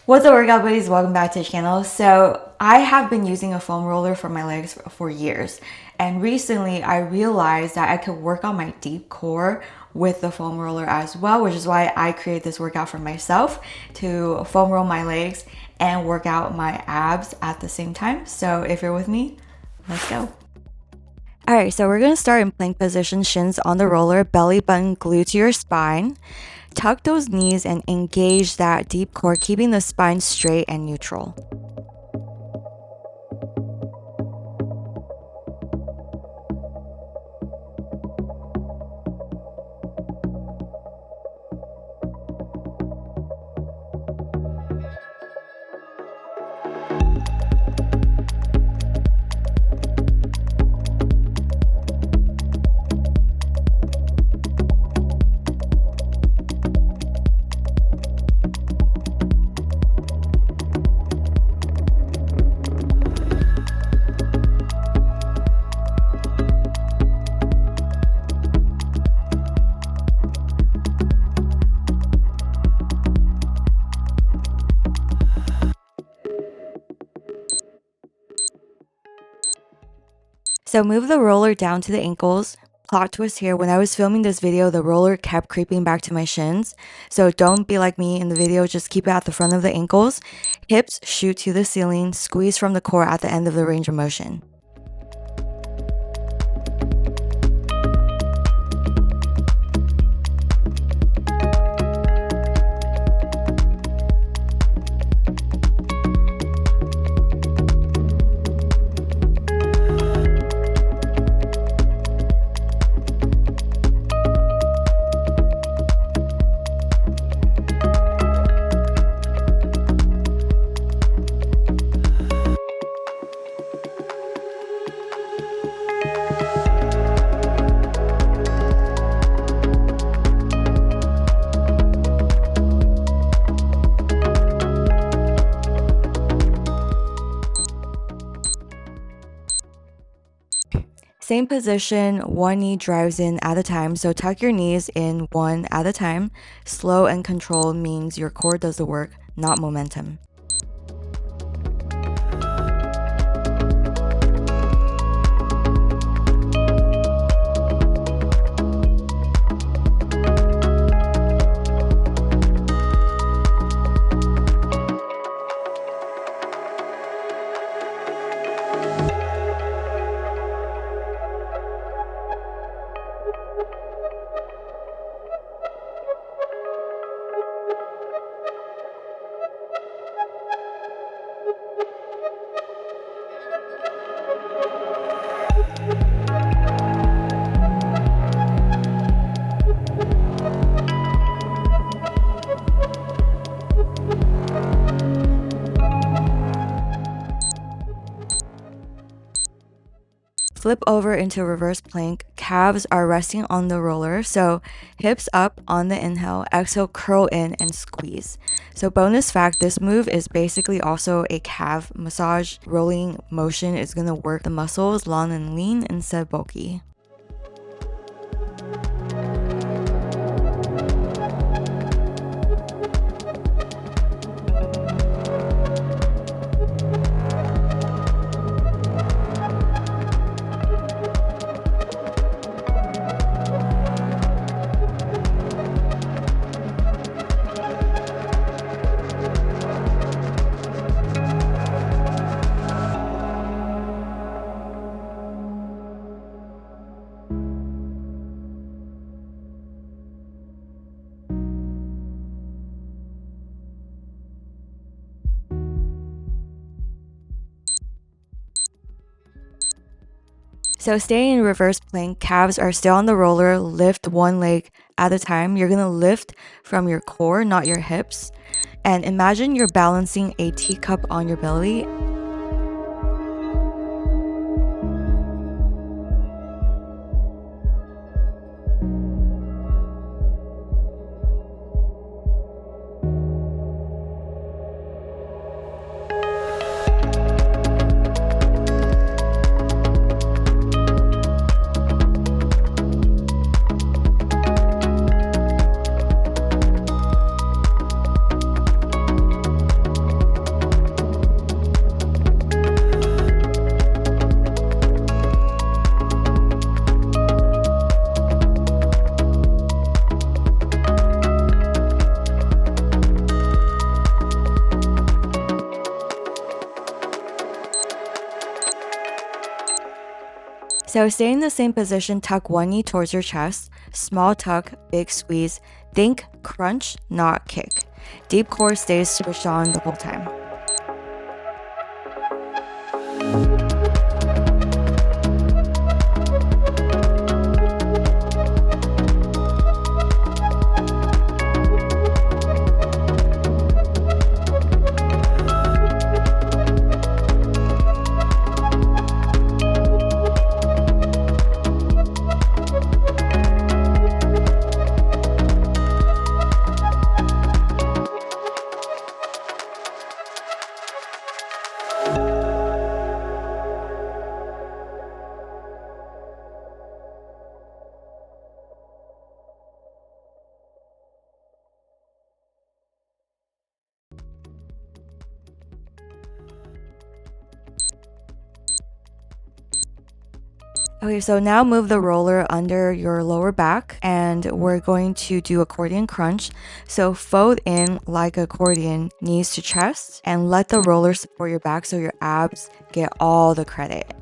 What's up, workout buddies? Welcome back to the channel. So I have been using a foam roller for my legs for years, and recently I realized that I could work on my deep core with the foam roller as well, which is why I created this workout for myself to foam roll my legs and work out my abs at the same time. So if you're with me, let's go. Alright, so we're going to start in plank position, shins on the roller, belly button glued to your spine. Tuck those knees and engage that deep core, keeping the spine straight and neutral. So move the roller down to the ankles. Plot twist here, when I was filming this video, the roller kept creeping back to my shins. So don't be like me in the video, just keep it at the front of the ankles. Hips shoot to the ceiling, squeeze from the core at the end of the range of motion. Same position, one knee drives in at a time, so tuck your knees in one at a time. Slow and controlled means your core does the work, not momentum. Flip over into reverse plank. Calves are resting on the roller, so hips up on the inhale, exhale, curl in and squeeze. So bonus fact, this move is basically also a calf massage. Rolling motion is going to work the muscles long and lean instead of bulky. So staying in reverse plank, calves are still on the roller, lift one leg at a time. You're gonna lift from your core, not your hips. And imagine you're balancing a teacup on your belly. So stay in the same position, tuck one knee towards your chest, small tuck, big squeeze. Think crunch, not kick. Deep core stays switched on the whole time. Okay, so now move the roller under your lower back and we're going to do accordion crunch. So fold in like accordion, knees to chest, and let the roller support your back so your abs get all the credit.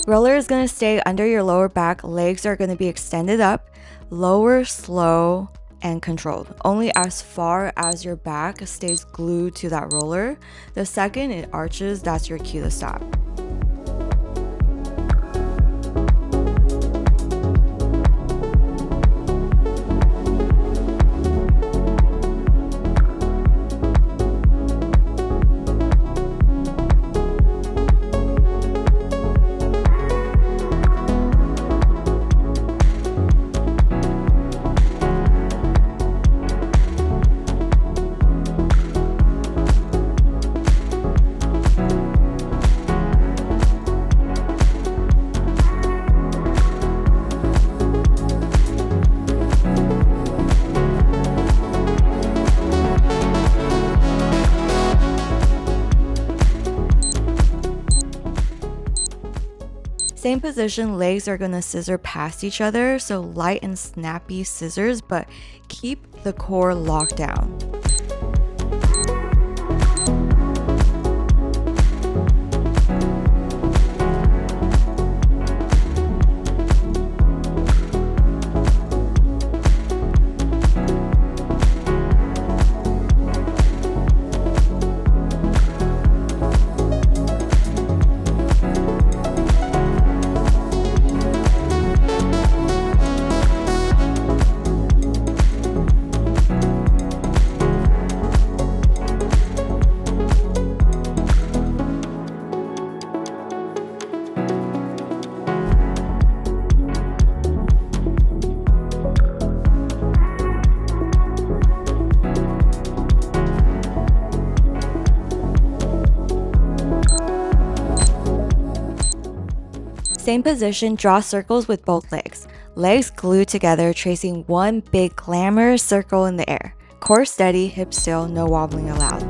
Roller is going to stay under your lower back. Legs are going to be extended up, lower, slow, and controlled. Only as far as your back stays glued to that roller. The second it arches, that's your cue to stop. Same position, legs are gonna scissor past each other, so light and snappy scissors, but keep the core locked down. Same position, draw circles with both legs. Legs glued together, tracing one big glamorous circle in the air. Core steady, hips still, no wobbling allowed.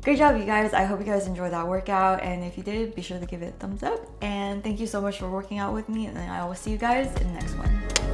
Great job, you guys. I hope you guys enjoyed that workout. And if you did, be sure to give it a thumbs up. And thank you so much for working out with me. And I will see you guys in the next one.